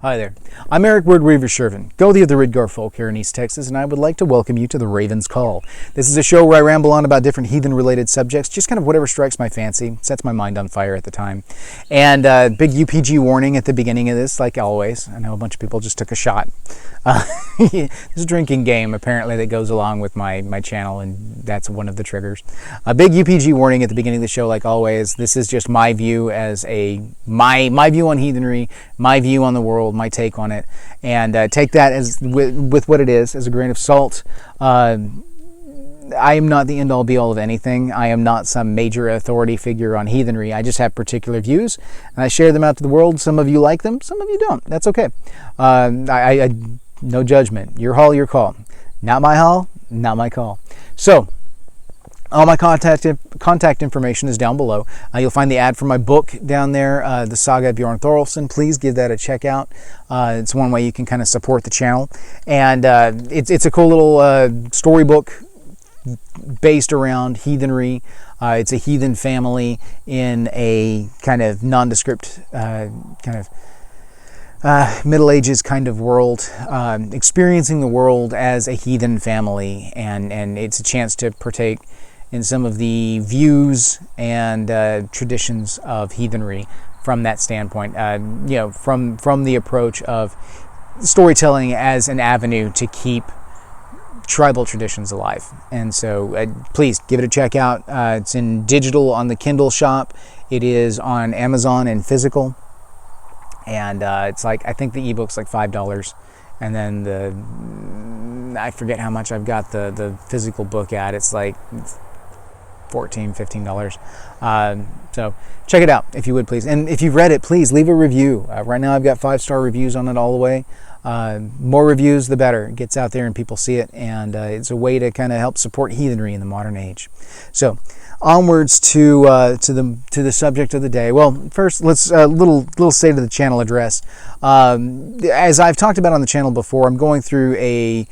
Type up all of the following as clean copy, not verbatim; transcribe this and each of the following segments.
Hi there. I'm Eric Wordweaver Sjerven, Goldie of the Ridgar folk here in East Texas, and I would like to welcome you to The Raven's Call. This is a show where I ramble on about different heathen-related subjects, just kind of whatever strikes my fancy, sets my mind on fire at the time. And big UPG warning at the beginning of this, like always. I know a bunch of people just took a shot. There's a drinking game, apparently, that goes along with my channel, and that's one of the triggers. A big UPG warning at the beginning of the show, like always. This is just my view as my view on heathenry, my view on the world, my take on it, and take that as with what it is, as a grain of salt. I am not the end-all be-all of anything. I am not some major authority figure on heathenry. I just have particular views, and I share them out to the world. Some of you like them, some of you don't. That's okay. No judgment. Your hall, your call. Not my hall, not my call. So, all my contact information is down below. You'll find the ad for my book down there, the Saga of Bjorn Thorolfson. Please give that a check out. It's one way you can kind of support the channel. And it's a cool little storybook based around heathenry. It's a heathen family in a kind of nondescript Middle Ages kind of world, experiencing the world as a heathen family, and it's a chance to partake in some of the views and traditions of heathenry from that standpoint. From the approach of storytelling as an avenue to keep tribal traditions alive. And so please give it a check out. It's in digital on the Kindle shop. It is on Amazon and physical. And it's like, I think the ebook's like $5. And then I forget how much I've got the physical book at. It's like $14, $15. So check it out if you would, please. And if you've read it, please leave a review. Right now I've got 5-star reviews on it all the way. More reviews, the better. It gets out there and people see it, and it's a way to kind of help support heathenry in the modern age. So onwards to the subject of the day. Well, first let's little state of the channel address. As I've talked about on the channel before, I'm going through a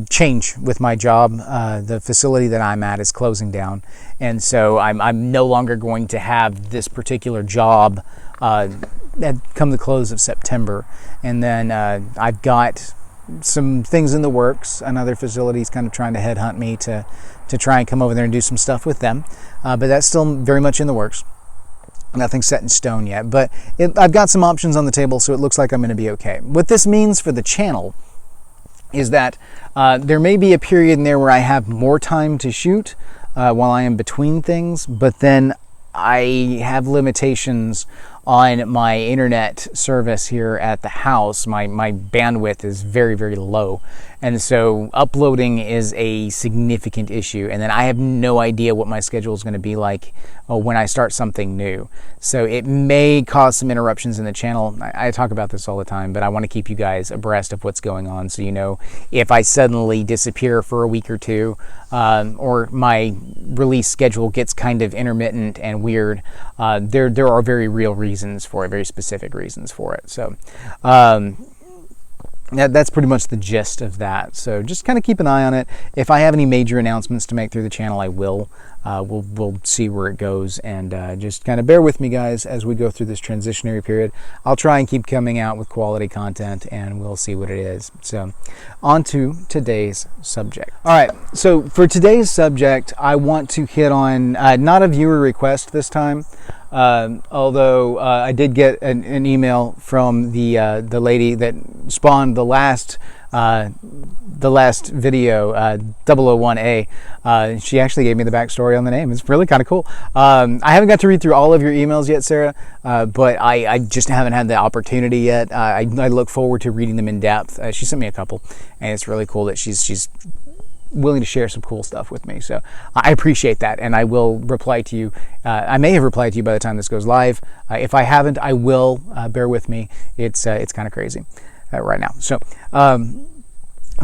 change with my job. The facility that I'm at is closing down, and so I'm no longer going to have this particular job come the close of September. And then I've got some things in the works. Another facility's kind of trying to headhunt me to try and come over there and do some stuff with them, but that's still very much in the works. Nothing set in stone yet, but I've got some options on the table, so it looks like I'm going to be okay. What this means for the channel is that there may be a period in there where I have more time to shoot while I am between things, but then I have limitations on my internet service here at the house. My bandwidth is very, very low, and so uploading is a significant issue. And then I have no idea what my schedule is going to be like when I start something new. So it may cause some interruptions in the channel. I talk about this all the time, but I want to keep you guys abreast of what's going on, so you know if I suddenly disappear for a week or two, or my release schedule gets kind of intermittent and weird. There are very real reasons for it, very specific reasons for it. So that's pretty much the gist of that. So just kind of keep an eye on it. If I have any major announcements to make through the channel, I will. We'll see where it goes, and just kind of bear with me, guys, as we go through this transitionary period. I'll try and keep coming out with quality content, and we'll see what it is. So on to today's subject. All right, so for today's subject, I want to hit on not a viewer request this time, although I did get an email from the lady that spawned the last video, 001A. She actually gave me the backstory on the name. It's really kind of cool. I haven't got to read through all of your emails yet, Sarah, but I just haven't had the opportunity yet. I look forward to reading them in depth. She sent me a couple, and it's really cool that she's willing to share some cool stuff with me. So I appreciate that, and I will reply to you. I may have replied to you by the time this goes live. If I haven't, I will. Bear with me. It's kind of crazy right now. So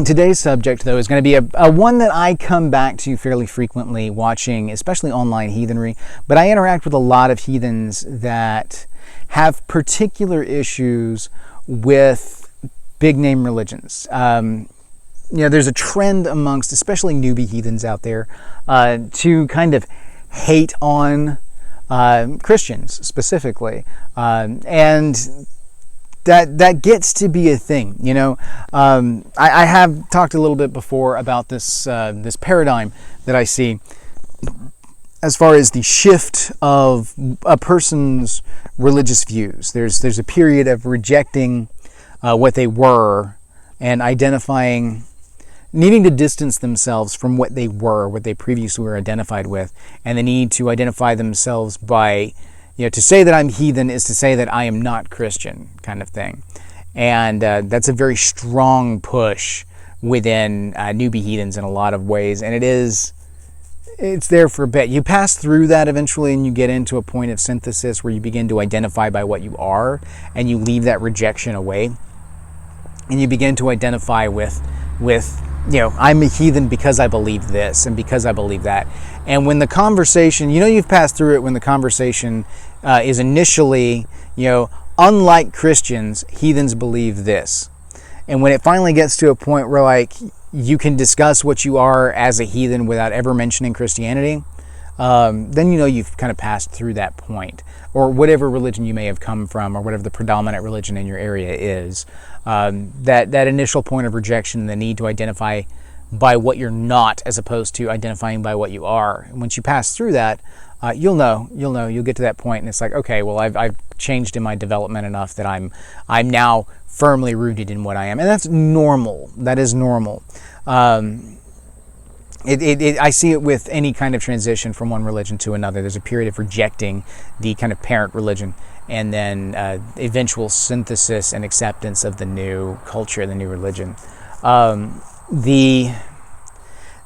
today's subject, though, is going to be a one that I come back to fairly frequently watching, especially online heathenry. But I interact with a lot of heathens that have particular issues with big name religions. There's a trend amongst especially newbie heathens out there to kind of hate on Christians specifically. And that gets to be a thing, you know. I have talked a little bit before about this this paradigm that I see as far as the shift of a person's religious views. There's a period of rejecting what they were and identifying, needing to distance themselves from what they were, what they previously were identified with, and the need to identify themselves by, you know, to say that I'm heathen is to say that I am not Christian, kind of thing. And that's a very strong push within newbie heathens in a lot of ways, and it's there for a bit. You pass through that eventually, and you get into a point of synthesis where you begin to identify by what you are, and you leave that rejection away, and you begin to identify with you know, I'm a heathen because I believe this and because I believe that. And when the conversation, you know, you've passed through it when the conversation is initially, you know, unlike Christians, heathens believe this. And when it finally gets to a point where, like, you can discuss what you are as a heathen without ever mentioning Christianity, then you know you've kind of passed through that point, or whatever religion you may have come from, or whatever the predominant religion in your area is. That initial point of rejection, the need to identify by what you're not as opposed to identifying by what you are. And once you pass through that, you'll get to that point, and it's like, okay, well, I've changed in my development enough that I'm now firmly rooted in what I am, and that's normal. That is normal. I see it with any kind of transition from one religion to another. There's a period of rejecting the kind of parent religion, and then eventual synthesis and acceptance of the new culture, the new religion. The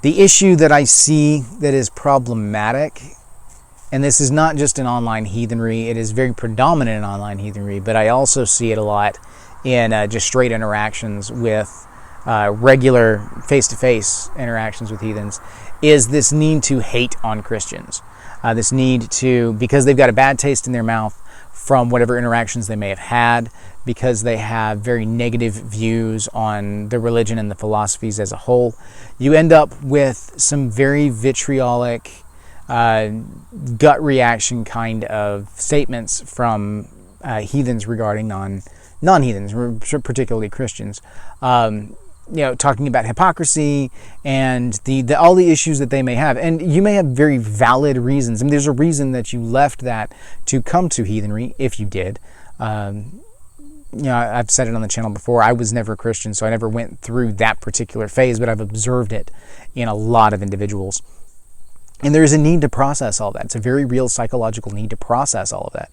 issue that I see that is problematic, and this is not just in online heathenry, it is very predominant in online heathenry, but I also see it a lot in just straight interactions with regular face-to-face interactions with heathens, is this need to hate on Christians. This need to, because they've got a bad taste in their mouth from whatever interactions they may have had, because they have very negative views on the religion and the philosophies as a whole, you end up with some very vitriolic, gut reaction kind of statements from heathens regarding non-heathens, particularly Christians. You know, talking about hypocrisy and the all the issues that they may have. And you may have very valid reasons. I mean, there's a reason that you left that to come to heathenry, if you did. You know, I've said it on the channel before, I was never a Christian, so I never went through that particular phase, but I've observed it in a lot of individuals. And there's a need to process all that. It's a very real psychological need to process all of that.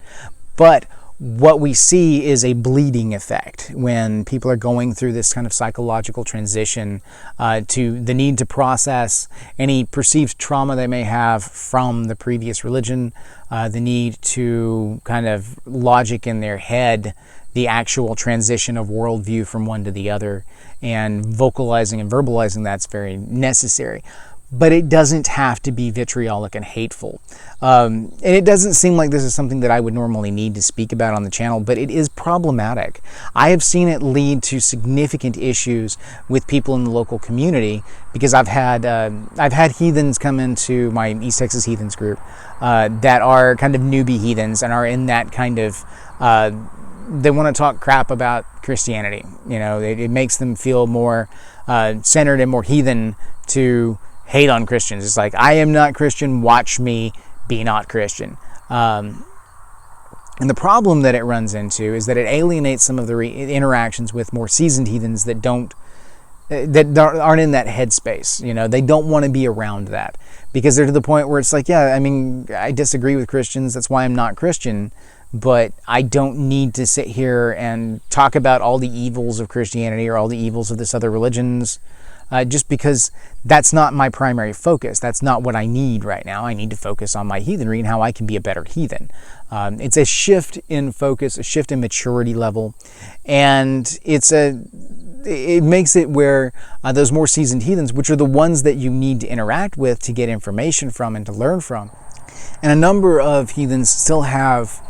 But what we see is a bleeding effect when people are going through this kind of psychological transition to the need to process any perceived trauma they may have from the previous religion, the need to kind of logic in their head the actual transition of worldview from one to the other, and vocalizing and verbalizing that's very necessary. But it doesn't have to be vitriolic and hateful. And it doesn't seem like this is something that I would normally need to speak about on the channel, but it is problematic. I have seen it lead to significant issues with people in the local community, because I've had heathens come into my East Texas Heathens group that are kind of newbie heathens and are in that kind of, they want to talk crap about Christianity. You know, it makes them feel more centered and more heathen to hate on Christians. It's like, I am not Christian, watch me be not Christian. And the problem that it runs into is that it alienates some of the interactions with more seasoned heathens that aren't in that headspace. You know, they don't want to be around that, because they're to the point where it's like, yeah, I mean, I disagree with Christians, that's why I'm not Christian, but I don't need to sit here and talk about all the evils of Christianity or all the evils of this other religions, just because that's not my primary focus. That's not what I need right now. I need to focus on my heathenry and how I can be a better heathen. It's a shift in focus, a shift in maturity level, and it makes it where those more seasoned heathens, which are the ones that you need to interact with to get information from and to learn from, and a number of heathens still have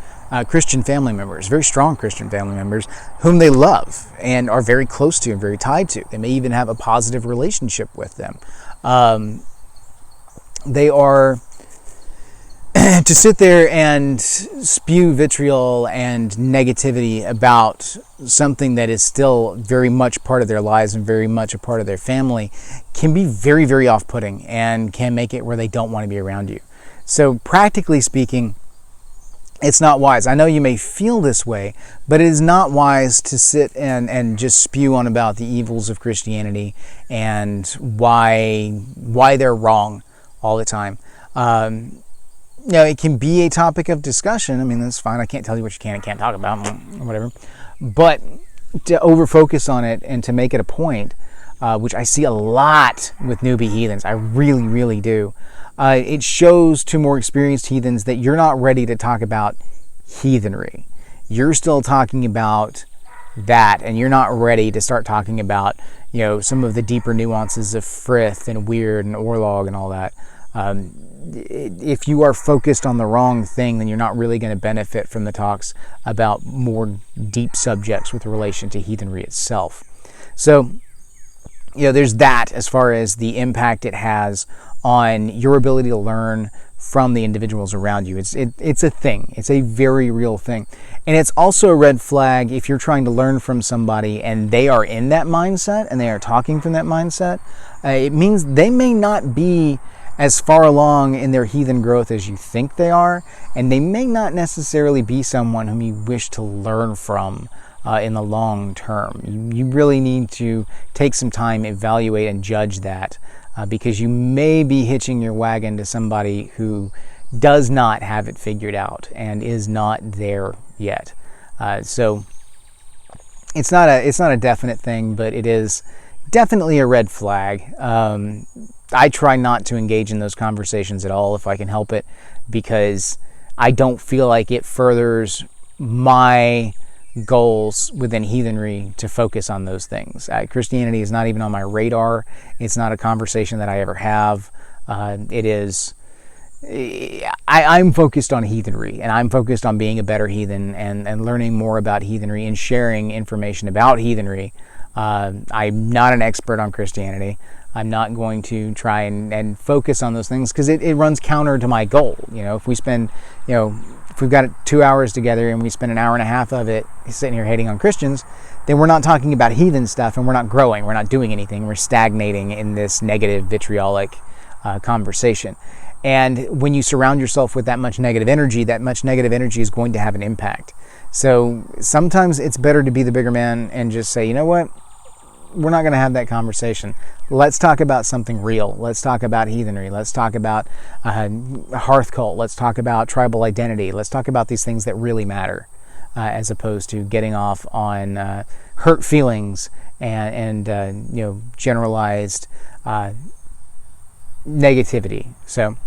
Christian family members, very strong Christian family members, whom they love and are very close to and very tied to. They may even have a positive relationship with them. They are, to to sit there and spew vitriol and negativity about something that is still very much part of their lives and very much a part of their family can be very, very off-putting and can make it where they don't want to be around you. So practically speaking, it's not wise. I know you may feel this way, but it is not wise to sit and just spew on about the evils of Christianity and why they're wrong all the time. It can be a topic of discussion. I mean, that's fine. I can't tell you what you can and can't talk about, whatever. But to over-focus on it and to make it a point, which I see a lot with newbie heathens, I really, really do. It shows to more experienced heathens that you're not ready to talk about heathenry. You're still talking about that, and you're not ready to start talking about, some of the deeper nuances of frith and weird and orlog and all that. If you are focused on the wrong thing, then you're not really going to benefit from the talks about more deep subjects with relation to heathenry itself. So, there's that as far as the impact it has on your ability to learn from the individuals around you. It's a thing. It's a very real thing. And it's also a red flag if you're trying to learn from somebody and they are in that mindset and they are talking from that mindset. It means they may not be as far along in their heathen growth as you think they are, and they may not necessarily be someone whom you wish to learn from in the long term. You really need to take some time, evaluate, and judge that, because you may be hitching your wagon to somebody who does not have it figured out and is not there yet. So it's not a definite thing, but it is definitely a red flag. I try not to engage in those conversations at all if I can help it, because I don't feel like it furthers my goals within heathenry to focus on those things. Christianity is not even on my radar. It's not a conversation that I ever have. I'm focused on heathenry, and I'm focused on being a better heathen and learning more about heathenry and sharing information about heathenry. I'm not an expert on Christianity. I'm not going to try and focus on those things because it runs counter to my goal. If we spend, if we've got 2 hours together and we spend an hour and a half of it sitting here hating on Christians, then we're not talking about heathen stuff and we're not growing. We're not doing anything. We're stagnating in this negative, vitriolic conversation. And when you surround yourself with that much negative energy is going to have an impact. So sometimes it's better to be the bigger man and just say, you know what? We're not going to have that conversation. Let's talk about something real. Let's talk about heathenry. Let's talk about hearth cult. Let's talk about tribal identity. Let's talk about these things that really matter, as opposed to getting off on hurt feelings and generalized negativity. So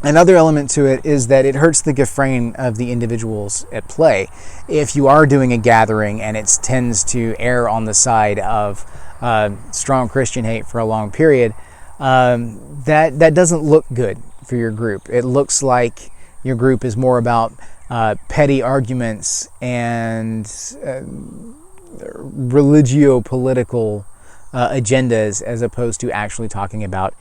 another element to it is that it hurts the gefrain of the individuals at play. If you are doing a gathering and it tends to err on the side of strong Christian hate for a long period, that doesn't look good for your group. It looks like your group is more about petty arguments and religio-political agendas as opposed to actually talking about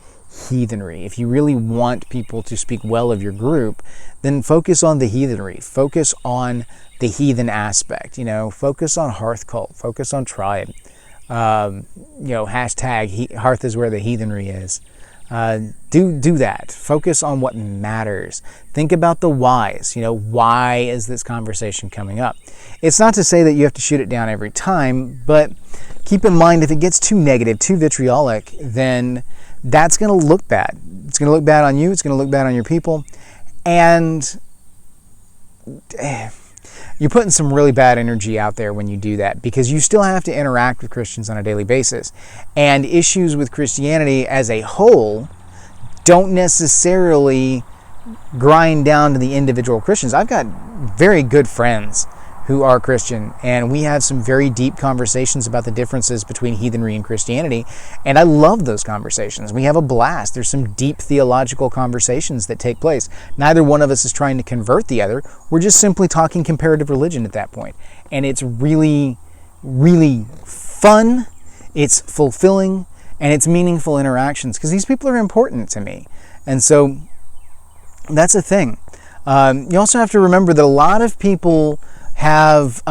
heathenry. If you really want people to speak well of your group, then focus on the heathenry. Focus on the heathen aspect. Focus on hearth cult. Focus on tribe. Hashtag hearth is where the heathenry is. Do that. Focus on what matters. Think about the whys. Why is this conversation coming up? It's not to say that you have to shoot it down every time, but keep in mind if it gets too negative, too vitriolic, then that's going to look bad. It's going to look bad on you. It's going to look bad on your people. And you're putting some really bad energy out there when you do that, because you still have to interact with Christians on a daily basis. And issues with Christianity as a whole don't necessarily grind down to the individual Christians. I've got very good friends who are Christian, and we have some very deep conversations about the differences between heathenry and Christianity, and I love those conversations. We have a blast. There's some deep theological conversations that take place. Neither one of us is trying to convert the other. We're just simply talking comparative religion at that point, and it's really, really fun, it's fulfilling, and it's meaningful interactions, because these people are important to me. And so That's a thing. You also have to remember that a lot of people have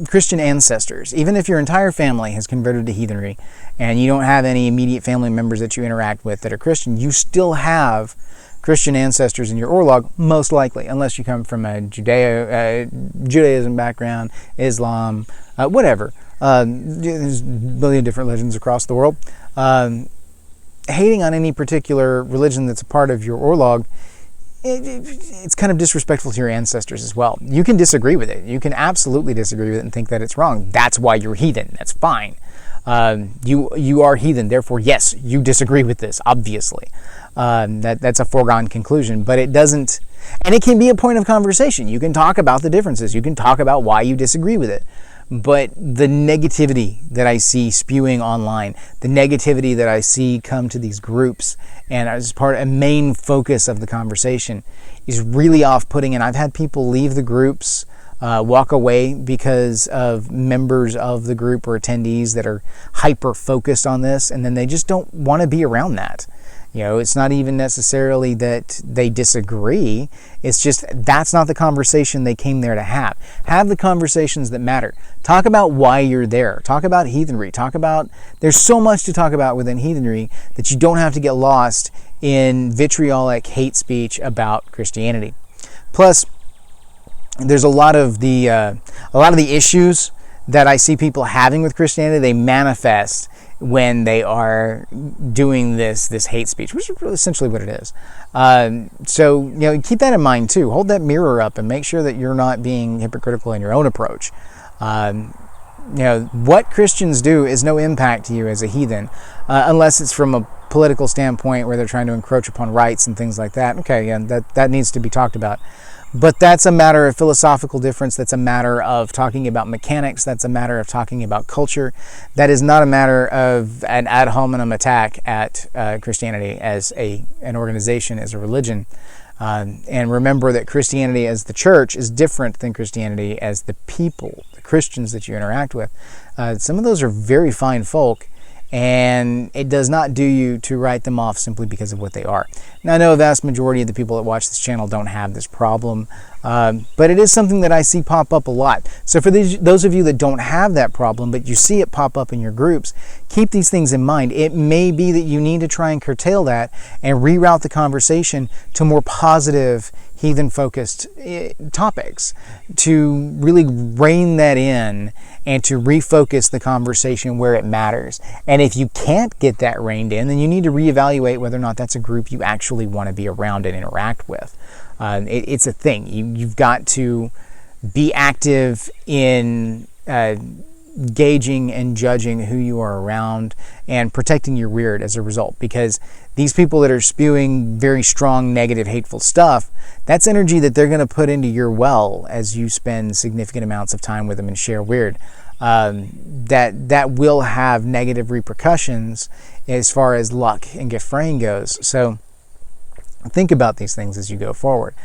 Christian ancestors. Even if your entire family has converted to heathenry and you don't have any immediate family members that you interact with that are Christian, you still have Christian ancestors in your Orlog, most likely, unless you come from a Judaism background, Islam, whatever. There's a billion different religions across the world. Hating on any particular religion that's a part of your Orlog, it's kind of disrespectful to your ancestors as well. You can disagree with it. You can absolutely disagree with it and think that it's wrong. That's why you're heathen. That's fine. You are heathen. Therefore, yes, you disagree with this, obviously. That's a foregone conclusion. But it doesn't... And it can be a point of conversation. You can talk about the differences. You can talk about why you disagree with it. But the negativity that I see spewing online, the negativity that I see come to these groups, and as a main focus of the conversation, is really off-putting. And I've had people leave the groups, walk away because of members of the group or attendees that are hyper-focused on this, and then they just don't want to be around that. You know, it's not even necessarily that they disagree. It's just that's not the conversation they came there to have. Have the conversations that matter. Talk about why you're there. Talk about heathenry. There's so much to talk about within heathenry that you don't have to get lost in vitriolic hate speech about Christianity. Plus, there's a lot of the issues that I see people having with Christianity, they manifest when they are doing this hate speech, which is really essentially what it is. So, you know, keep that in mind too. Hold that mirror up and make sure that you're not being hypocritical in your own approach. You know, what Christians do is no impact to you as a heathen, unless it's from a political standpoint where they're trying to encroach upon rights and things like that. Okay, yeah, that needs to be talked about. But that's a matter of philosophical difference. That's a matter of talking about mechanics. That's a matter of talking about culture. That is not a matter of an ad hominem attack at Christianity as an organization, as a religion. And remember that Christianity as the church is different than Christianity as the people, the Christians that you interact with. Some of those are very fine folk, and it does not do you to write them off simply because of what they are. Now, I know a vast majority of the people that watch this channel don't have this problem, but it is something that I see pop up a lot. So for those of you that don't have that problem, but you see it pop up in your groups, keep these things in mind. It may be that you need to try and curtail that and reroute the conversation to more positive, heathen-focused topics, to really rein that in and to refocus the conversation where it matters. And if you can't get that reined in, then you need to reevaluate whether or not that's a group you actually want to be around and interact with. It's a thing. You've got to be active in gauging and judging who you are around and protecting your weird as a result, because these people that are spewing very strong, negative, hateful stuff, that's energy that they're going to put into your well as you spend significant amounts of time with them and share weird. That will have negative repercussions as far as luck and gift fraying goes. So think about these things as you go forward.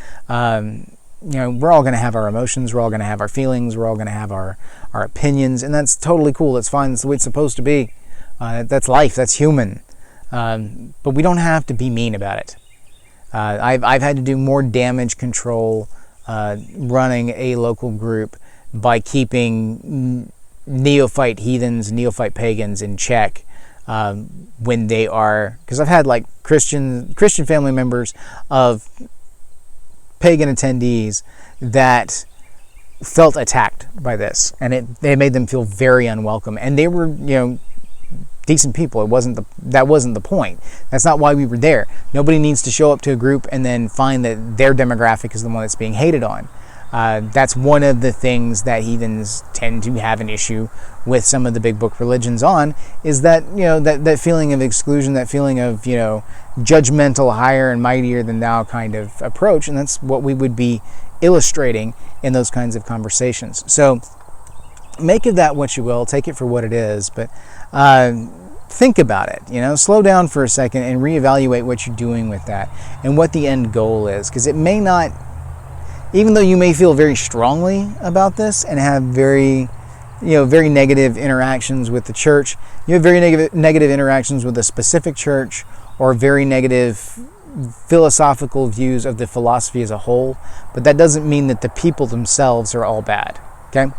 You know, we're all going to have our emotions, we're all going to have our feelings, we're all going to have our opinions, and that's totally cool. That's fine. That's the way it's supposed to be. That's life. That's human. But we don't have to be mean about it. I've had to do more damage control running a local group by keeping neophyte heathens, neophyte pagans in check when they are, because I've had like Christian family members of pagan attendees that felt attacked by this, and it made them feel very unwelcome. And they were, you know, decent people. That wasn't the point. That's not why we were there. Nobody needs to show up to a group and then find that their demographic is the one that's being hated on. That's one of the things that heathens tend to have an issue with some of the big book religions on, is that, you know, that feeling of exclusion, that feeling of, you know, judgmental, higher and mightier than thou kind of approach. And that's what we would be illustrating in those kinds of conversations. So make of that what you will, take it for what it is, but think about it, you know, slow down for a second and reevaluate what you're doing with that and what the end goal is. Because it may not, even though you may feel very strongly about this and have very negative interactions with the church, you have very negative interactions with a specific church, or very negative philosophical views of the philosophy as a whole, but that doesn't mean that the people themselves are all bad. Okay,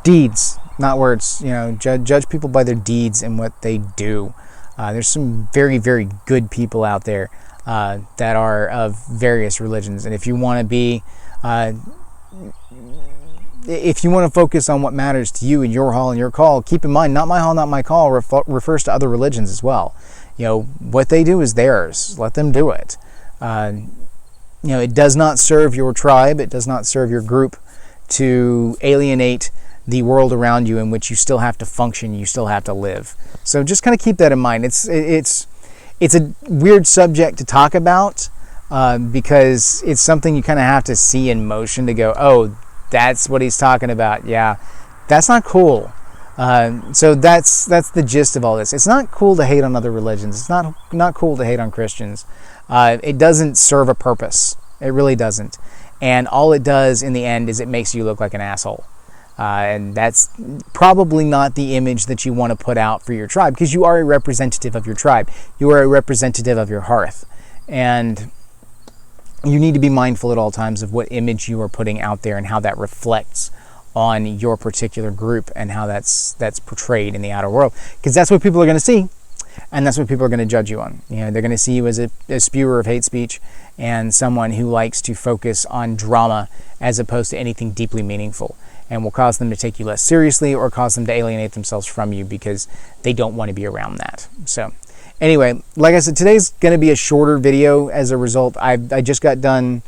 deeds, not words. You know, judge people by their deeds and what they do. There's some very, very good people out there that are of various religions, and if you want to be if you want to focus on what matters to you and your hall and your call, keep in mind, not my hall, not my call refers to other religions as well. You know, what they do is theirs. Let them do it. You know, it does not serve your tribe. It does not serve your group to alienate the world around you in which you still have to function, you still have to live. So just kind of keep that in mind. It's a weird subject to talk about because it's something you kind of have to see in motion to go, oh, that's what he's talking about. Yeah, that's not cool. So that's the gist of all this. It's not cool to hate on other religions. It's not cool to hate on Christians. It doesn't serve a purpose. It really doesn't. And all it does in the end is it makes you look like an asshole. And that's probably not the image that you want to put out for your tribe, because you are a representative of your tribe. You are a representative of your hearth. And you need to be mindful at all times of what image you are putting out there and how that reflects on your particular group and how that's portrayed in the outer world, because that's what people are going to see, and that's what people are going to judge you on. You know, they're going to see you as a spewer of hate speech and someone who likes to focus on drama as opposed to anything deeply meaningful, and will cause them to take you less seriously or cause them to alienate themselves from you because they don't want to be around that. So anyway, like I said, today's going to be a shorter video as a result. I just got done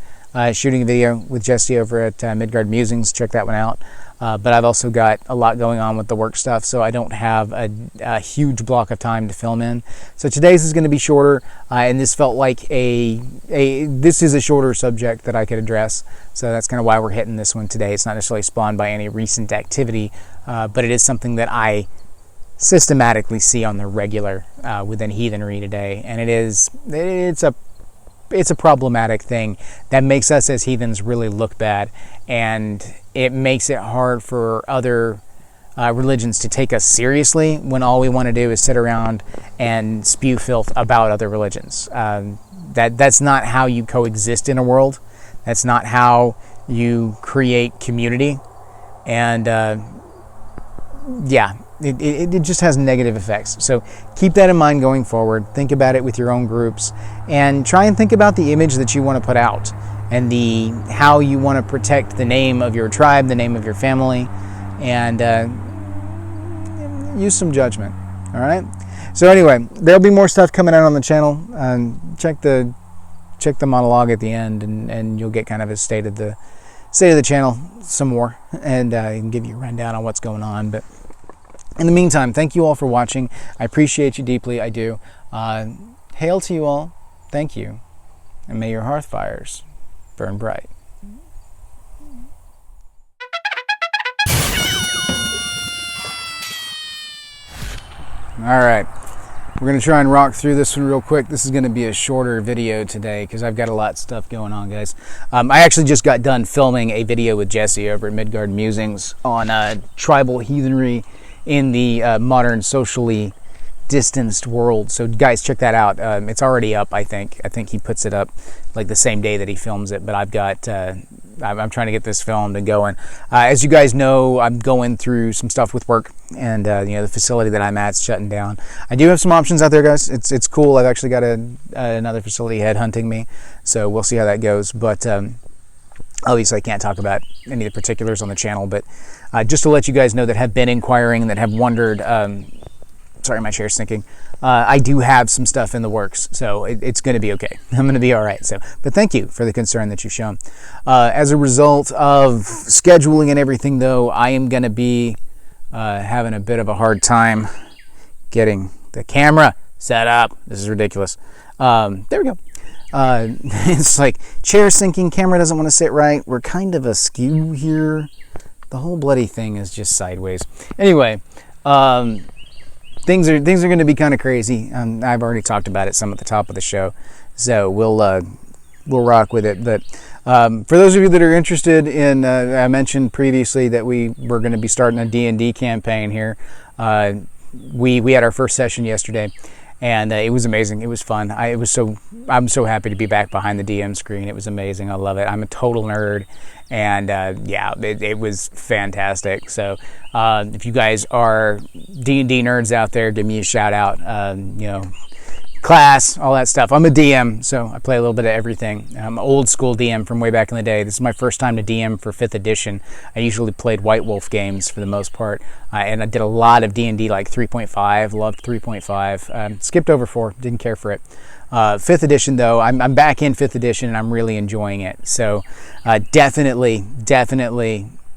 shooting a video with Jesse over at Midgard Musings. Check that one out. But I've also got a lot going on with the work stuff, so I don't have a huge block of time to film in. So today's is going to be shorter, and this felt like this is a shorter subject that I could address. So that's kind of why we're hitting this one today. It's not necessarily spawned by any recent activity, but it is something that I systematically see on the regular within Heathenry today, and it's a problematic thing that makes us as heathens really look bad, and it makes it hard for other religions to take us seriously when all we want to do is sit around and spew filth about other religions. That's not how you coexist in a world. That's not how you create community, and yeah, it just has negative effects. So keep that in mind going forward. Think about it with your own groups, and try and think about the image that you want to put out, and how you want to protect the name of your tribe, the name of your family, and use some judgment. All right. So anyway, there'll be more stuff coming out on the channel. Check the monologue at the end, and you'll get kind of a state of the channel some more, and can give you a rundown on what's going on. But in the meantime, thank you all for watching. I appreciate you deeply. I do. Hail to you all. Thank you. And may your hearth fires burn bright. All right. We're going to try and rock through this one real quick. This is going to be a shorter video today because I've got a lot of stuff going on, guys. I actually just got done filming a video with Jesse over at Midgard Musings on tribal heathenry in the modern socially distanced world. So guys, check that out. It's already up, I think. I think he puts it up like the same day that he films it, but I've got I'm trying to get this filmed and going. As you guys know, I'm going through some stuff with work, and the facility that I'm at's shutting down. I do have some options out there, guys. It's cool. I've actually got another facility headhunting me, so we'll see how that goes. But obviously I can't talk about any of the particulars on the channel, but just to let you guys know that have been inquiring and that have wondered, sorry, my chair's sinking. I do have some stuff in the works, so it's going to be okay. I'm going to be all right. So, but thank you for the concern that you've shown. As a result of scheduling and everything, though, I am going to be having a bit of a hard time getting the camera set up. This is ridiculous. There we go. It's like chair sinking, camera doesn't want to sit right. We're kind of askew here. The whole bloody thing is just sideways. Anyway, things are going to be kind of crazy. I've already talked about it some at the top of the show, so we'll rock with it. But for those of you that are interested in, I mentioned previously that we were going to be starting a D&D campaign here. We had our first session yesterday, and it was amazing. It was fun. I'm so happy to be back behind the DM screen. It was amazing. I love it. I'm a total nerd, and yeah, it was fantastic. So if you guys are D&D nerds out there, give me a shout out. You know, class, all that stuff. I'm a DM, so I play a little bit of everything. I'm an old school DM from way back in the day. This is my first time to DM for 5th edition. I usually played White Wolf games for the most part, and I did a lot of D&D like 3.5, loved 3.5. Skipped over 4, didn't care for it. 5th edition though, I'm back in 5th edition and I'm really enjoying it. So definitely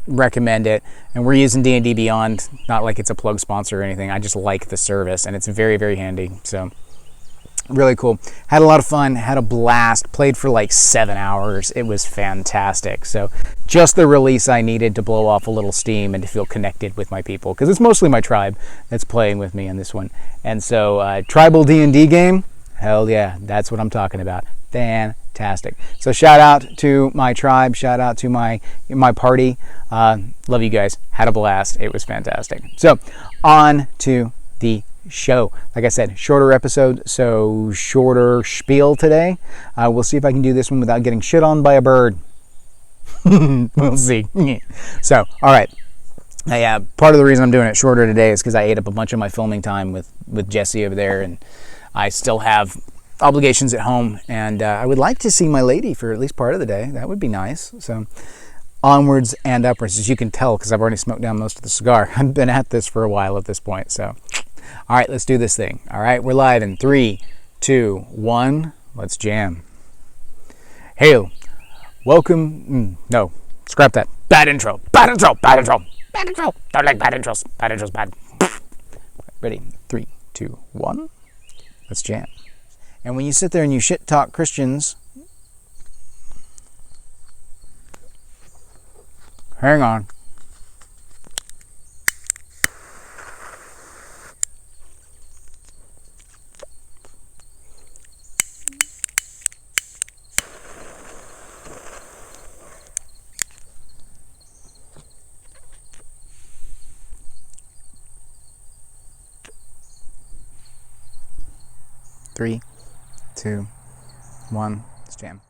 recommend it. And we're using D&D Beyond, not like it's a plug sponsor or anything. I just like the service and it's very, very handy. So really cool. Had a lot of fun, had a blast, played for like 7 hours. It was fantastic. So just the release I needed to blow off a little steam and to feel connected with my people, because it's mostly my tribe that's playing with me in this one. And so tribal D&D game, hell yeah, that's what I'm talking about. Fantastic. So shout out to my tribe, shout out to my party. Love you guys. Had a blast. It was fantastic. So on to the show. Like I said, shorter episode, so shorter spiel today. We'll see if I can do this one without getting shit on by a bird. We'll see. So, all right. Yeah, part of the reason I'm doing it shorter today is because I ate up a bunch of my filming time with Jesse over there, and I still have obligations at home, and I would like to see my lady for at least part of the day. That would be nice. So onwards and upwards, as you can tell, because I've already smoked down most of the cigar. I've been at this for a while at this point, so all right, let's do this thing. All right, we're live in 3, 2, 1. Let's jam. Hail. Welcome. No, scrap that. Bad intro. Bad intro. Bad intro. Bad intro. Don't like bad intros. Bad intros bad. Ready? 3, 2, 1. Let's jam. And when you sit there and you shit talk Christians, hang on. Three, 2, 1, let's jam.